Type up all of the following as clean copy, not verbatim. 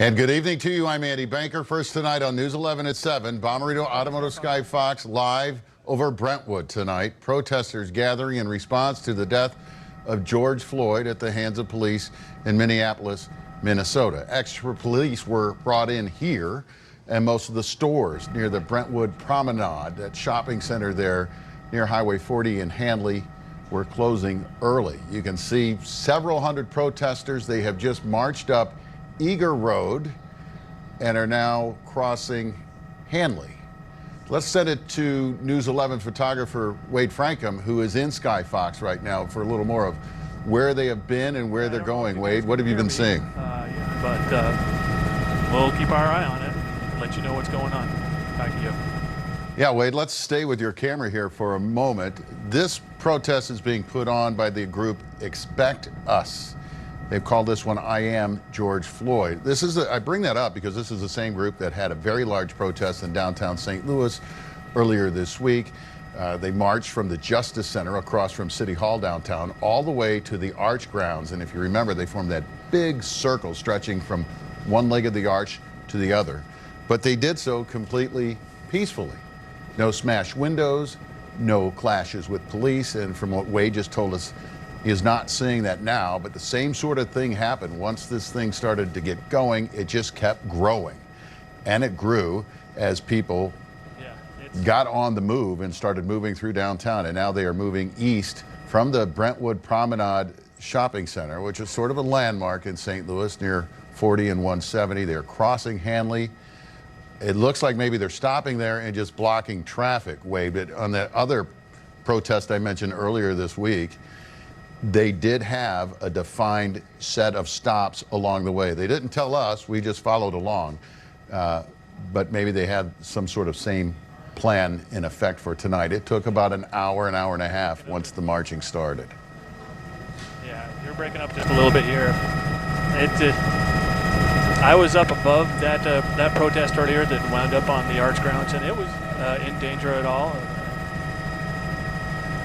And good evening to you. I'm Andy Banker. First tonight on News 11 at 7, Bommarito Automotive Sky Fox live over Brentwood tonight. Protesters gathering in response to the death of George Floyd at the hands of police in Minneapolis, Minnesota. Extra police were brought in here, and most of the stores near the Brentwood Promenade, that shopping center there near Highway 40 in Handley, were closing early. You can see several hundred protesters. They have just marched up Eager Road and are now crossing Handley. Let's send it to News 11 photographer Wade Frankham, who is in Sky Fox right now, for a little more of where they have been and where they're going. Wade, what have you been seeing? We'll keep our eye on it and let you know what's going on. Back to you. Yeah, Wade, let's stay with your camera here for a moment. This protest is being put on by the group Expect Us. They've called this one I Am George Floyd. I bring that up because this is the same group that had a very large protest in downtown St. Louis earlier this week. They marched from the Justice Center across from City Hall downtown all the way to the Arch grounds. And if you remember, they formed that big circle stretching from one leg of the arch to the other. But they did so completely peacefully. No smashed windows, no clashes with police. And from what Wade just told us, he is not seeing that now, but the same sort of thing happened. Once this thing started to get going, it just kept growing. And it grew as people got on the move and started moving through downtown. And now they are moving east from the Brentwood Promenade Shopping Center, which is sort of a landmark in St. Louis near 40 and 170. They're crossing Handley. It looks like maybe they're stopping there and just blocking traffic, Wade. But on that other protest I mentioned earlier this week, they did have a defined set of stops along the way. They didn't tell us, we just followed along. But maybe they had some sort of same plan in effect for tonight. It took about an hour and a half once the marching started. Yeah, you're breaking up just a little bit here. I was up above that protest earlier that wound up on the Arch grounds, and it was in danger at all.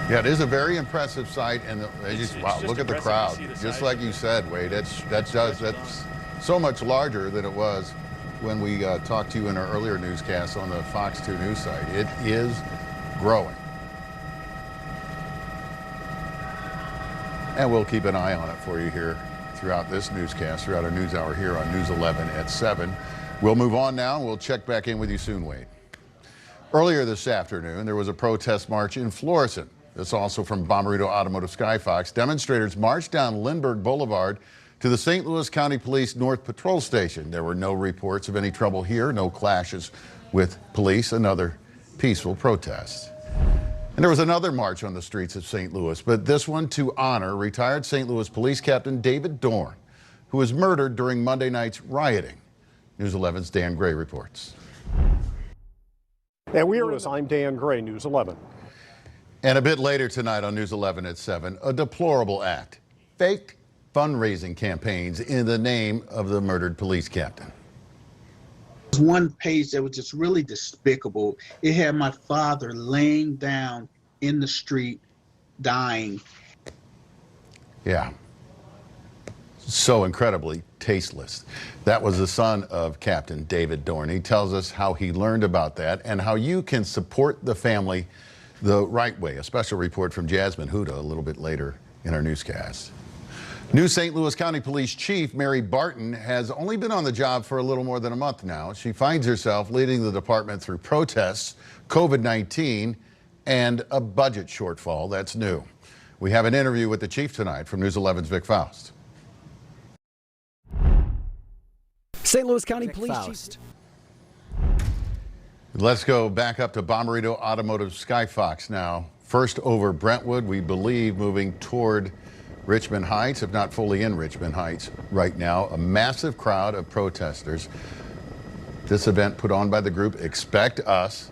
Yeah, it is a very impressive sight, and wow, look at the crowd. Just like you said, Wade, that's so much larger than it was when we talked to you in our earlier newscast on the Fox 2 news site. It is growing. And we'll keep an eye on it for you here throughout this newscast, throughout our news hour here on News 11 at 7. We'll move on now, and we'll check back in with you soon, Wade. Earlier this afternoon, there was a protest march in Florissant. This also from Bommarito Automotive Sky Fox. Demonstrators marched down Lindbergh Boulevard to the St. Louis County Police North Patrol Station. There were no reports of any trouble here, no clashes with police, another peaceful protest. And there was another march on the streets of St. Louis, but this one to honor retired St. Louis Police Captain David Dorn, who was murdered during Monday night's rioting. News 11's Dan Gray reports. And I'm Dan Gray, News 11. And a bit later tonight on News 11 at 7, a deplorable act. Fake fundraising campaigns in the name of the murdered police captain. There's one page that was just really despicable. It had my father laying down in the street, dying. Yeah. So incredibly tasteless. That was the son of Captain David Dorn. He tells us how he learned about that and how you can support the family the right way. A special report from Jasmine Huda a little bit later in our newscast. New St. Louis County Police Chief Mary Barton has only been on the job for a little more than a month now. She finds herself leading the department through protests, COVID-19, and a budget shortfall. That's new. We have an interview with the chief tonight from News 11's Vic Faust. St. Louis County Police Chief. Let's go back up to Bommarito Automotive Sky Fox now. First over Brentwood, we believe moving toward Richmond Heights, if not fully in Richmond Heights right now. A massive crowd of protesters. This event put on by the group Expect Us.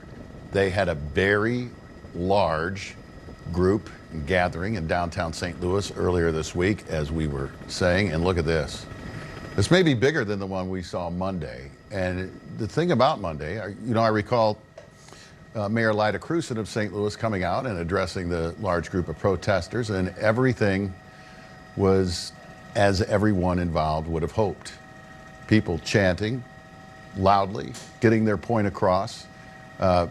They had a very large group gathering in downtown St. Louis earlier this week, as we were saying. And look at this. This may be bigger than the one we saw Monday. And the thing about Monday, I recall Mayor Lyda Crewson of St. Louis coming out and addressing the large group of protesters, and everything was as everyone involved would have hoped. people chanting loudly, getting their point across,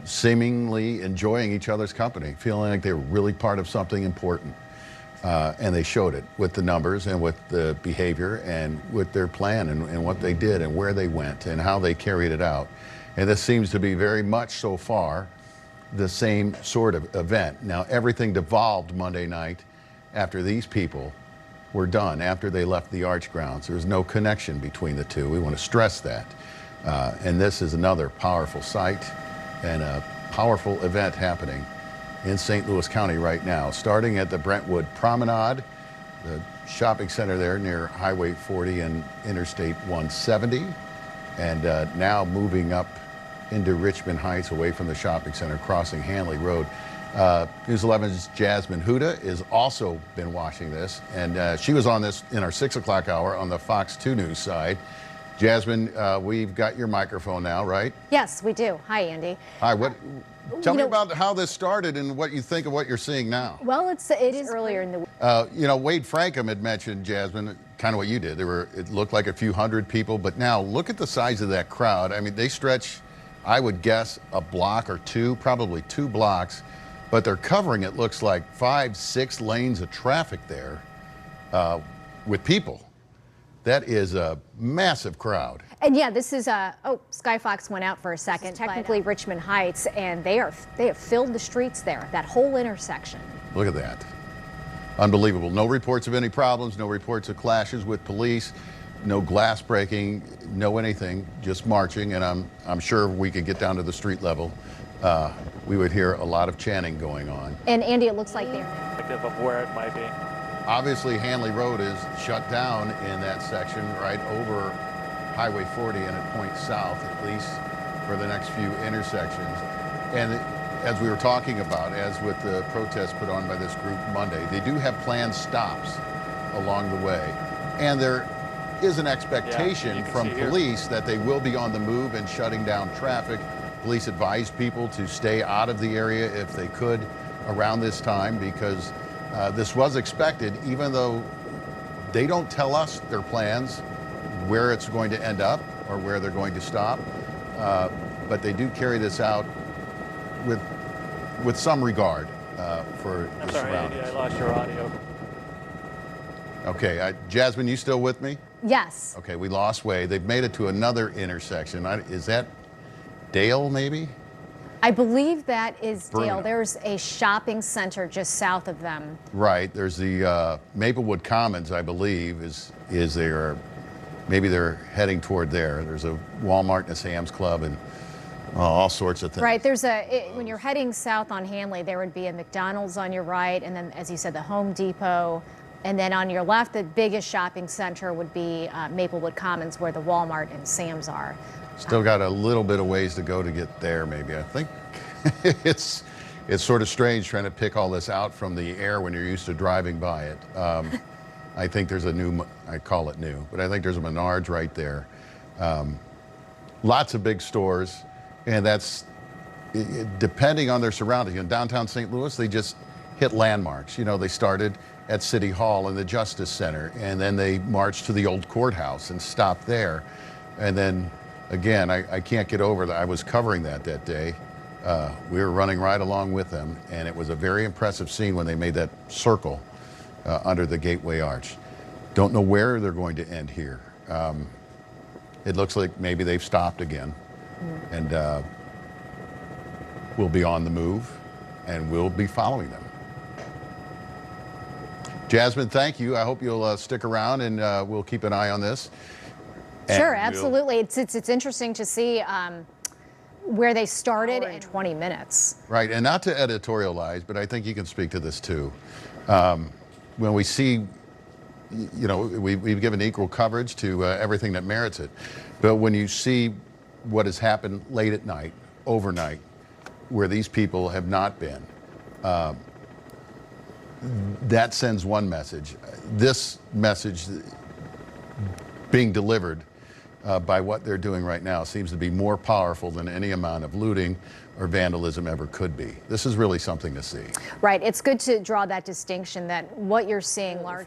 seemingly enjoying each other's company, feeling like they were really part of something important. And they showed it with the numbers and with the behavior and with their plan and what they did and where they went and how they carried it out. And this seems to be very much so far the same sort of event. Now, everything devolved Monday night after these people were done, after they left the Arch grounds. There's no connection between the two. We want to stress that. And this is another powerful sight and a powerful event happening in St. Louis County right now, starting at the Brentwood Promenade, the shopping center there near Highway 40 and Interstate 170, and now moving up into Richmond Heights away from the shopping center, crossing Hanley Road. News 11's Jasmine Huda has also been watching this, and she was on this in our 6 o'clock hour on the Fox 2 News side. Jasmine, we've got your microphone now, right? Yes, we do. Hi, Andy. Hi. Tell me about how this started and what you think of what you're seeing now. Well, it is earlier in the week. Wade Frankham had mentioned, Jasmine, kind of what you did. It looked like a few hundred people, but now look at the size of that crowd. I mean, they stretch, I would guess, a block or two, probably 2 blocks, but they're covering, it looks like, 5, 6 lanes of traffic there with people. That is a massive crowd. And yeah, this is Skyfox went out for a second. Technically Richmond Heights, and they have filled the streets there, that whole intersection. Look at that. Unbelievable. No reports of any problems, no reports of clashes with police, no glass breaking, no anything, just marching. And I'm sure if we could get down to the street level, we would hear a lot of chanting going on. And Andy, it looks like they're of where it might be. Obviously, Hanley Road is shut down in that section right over Highway 40 and it points south, at least for the next few intersections. And as we were talking about, as with the protest put on by this group Monday, they do have planned stops along the way. And there is an expectation from police that they will be on the move and shutting down traffic. Police advised people to stay out of the area if they could around this time, because this was expected, even though they don't tell us their plans, where it's going to end up or where they're going to stop. But they do carry this out with some regard for the surroundings. Andy, I lost your audio. Okay, Jasmine, you still with me? Yes. Okay, we lost Wade. They've made it to another intersection. Is that Dale, maybe? I believe that is Bruno. Dale. There's a shopping center just south of them. Right. There's the Maplewood Commons, I believe, is there. Maybe they're heading toward there. There's a Walmart and a Sam's Club and all sorts of things. Right. When you're heading south on Hanley, there would be a McDonald's on your right, and then, as you said, the Home Depot. And then on your left, the biggest shopping center would be Maplewood Commons, where the Walmart and Sam's are. Still got a little bit of ways to go to get there, maybe. I think it's sort of strange trying to pick all this out from the air when you're used to driving by it. I think there's I call it new, but I think there's a Menards right there. Lots of big stores, and that's depending on their surroundings. In downtown St. Louis, they just hit landmarks. You know, they started at City Hall and the Justice Center, and then they marched to the old courthouse and stopped there. And then, again, I can't get over that. I was covering that day. We were running right along with them, and it was a very impressive scene when they made that circle under the Gateway Arch. Don't know where they're going to end here. It looks like maybe they've stopped again, and we'll be on the move, and we'll be following them. Jasmine, thank you. I hope you'll stick around, and we'll keep an eye on this. Sure, absolutely. It's interesting to see where they started in 20 minutes. Right, and not to editorialize, but I think you can speak to this too. When we see, you know, we've given equal coverage to everything that merits it, but when you see what has happened late at night, overnight, where these people have not been, that sends one message. This message being delivered by what they're doing right now seems to be more powerful than any amount of looting or vandalism ever could be. This is really something to see. Right. It's good to draw that distinction that what you're seeing largely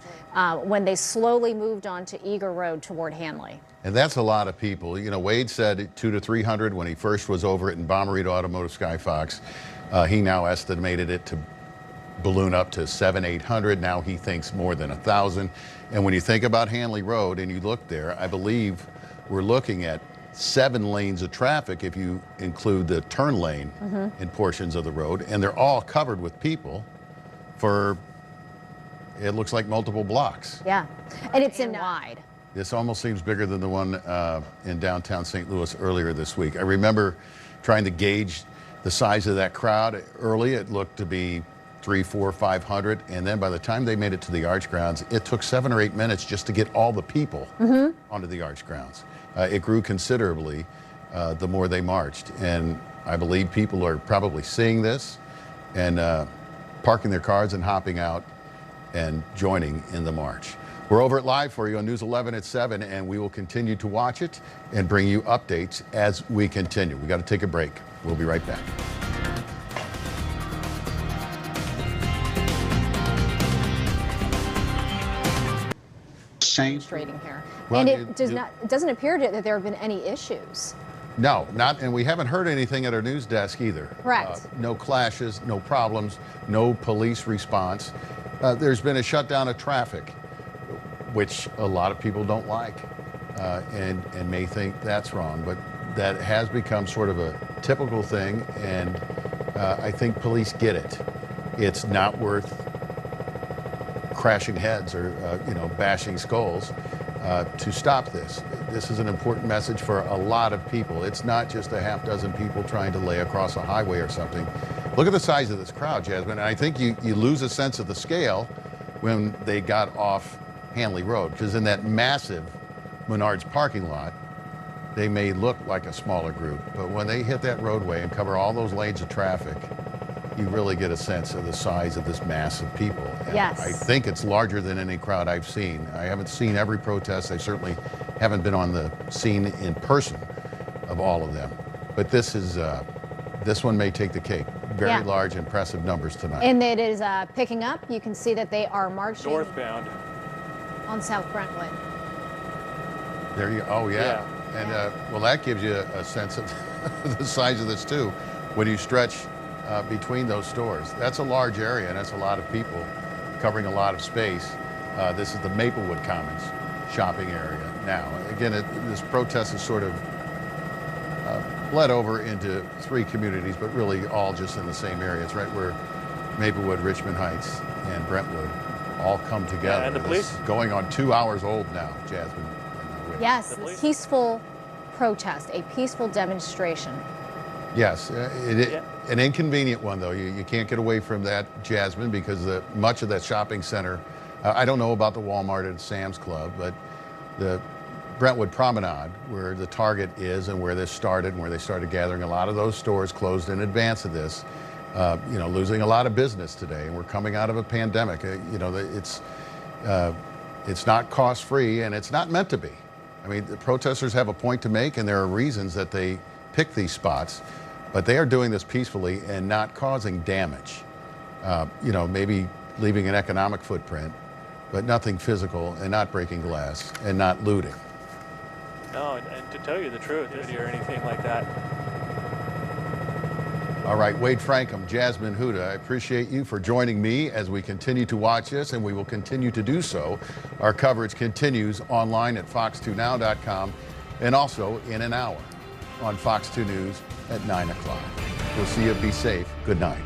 when they slowly moved on to Eager Road toward Hanley. And that's a lot of people. You know, Wade said 200 to 300 when he first was over it in Bomarito Automotive Sky Fox. He now estimated it to balloon up to 700-800. Now he thinks more than 1,000. And when you think about Hanley Road and you look there, I believe we're looking at 7 lanes of traffic if you include the turn lane in portions of the road, and they're all covered with people for, it looks like, multiple blocks. Yeah, and it's in wide. This almost seems bigger than the one in downtown St. Louis earlier this week. I remember trying to gauge the size of that crowd. Early, it looked to be 300, 400, 500, and then by the time they made it to the Arch Grounds, it took 7 or 8 minutes just to get all the people onto the Arch Grounds. It grew considerably the more they marched, and I believe people are probably seeing this and parking their cars and hopping out and joining in the march. We're over it live for you on News 11 at 7, and we will continue to watch it and bring you updates as we continue. We got to take a break. We'll be right back. Demonstrating here. Well, and it doesn't appear that there have been any issues. No, not, and we haven't heard anything at our news desk either. Correct. No clashes, no problems, no police response. There's been a shutdown of traffic, which a lot of people don't like and may think that's wrong, but that has become sort of a typical thing, and I think police get it. It's not worth crashing heads or bashing skulls to stop this. This is an important message for a lot of people. It's not just a half dozen people trying to lay across a highway or something. Look at the size of this crowd, Jasmine. And I think you lose a sense of the scale when they got off Hanley Road, because in that massive Menards parking lot, they may look like a smaller group, but when they hit that roadway and cover all those lanes of traffic, you really get a sense of the size of this mass of people. And yes. I think it's larger than any crowd I've seen. I haven't seen every protest. I certainly haven't been on the scene in person of all of them. But this one may take the cake. Very large, impressive numbers tonight. And it is picking up. You can see that they are marching Northbound. on South Brentwood. There you go. Oh, yeah. And well, that gives you a sense of the size of this too. When you stretch between those stores, that's a large area, and that's a lot of people covering a lot of space. This is the Maplewood Commons shopping area now. Again, this protest is sort of bled over into 3 communities, but really all just in the same area. It's right where Maplewood, Richmond Heights, and Brentwood all come together. And the police? This is going on 2 hours old now, Jasmine. Yes, a peaceful protest, a peaceful demonstration. Yes, an inconvenient one though. You can't get away from that, Jasmine, because much of that shopping center, I don't know about the Walmart and Sam's Club, but the Brentwood Promenade, where the Target is and where this started and where they started gathering, a lot of those stores closed in advance of this, losing a lot of business today. And we're coming out of a pandemic. It's not cost-free, and it's not meant to be. I mean, the protesters have a point to make, and there are reasons that they pick these spots, but they are doing this peacefully and not causing damage. Maybe leaving an economic footprint, but nothing physical, and not breaking glass and not looting. No, and to tell you the truth, did you hear anything like that? All right, Wade Frankham, Jasmine Huda, I appreciate you for joining me as we continue to watch this, and we will continue to do so. Our coverage continues online at fox2now.com and also in an hour on Fox 2 News at 9 o'clock. We'll see you. Be safe. Good night.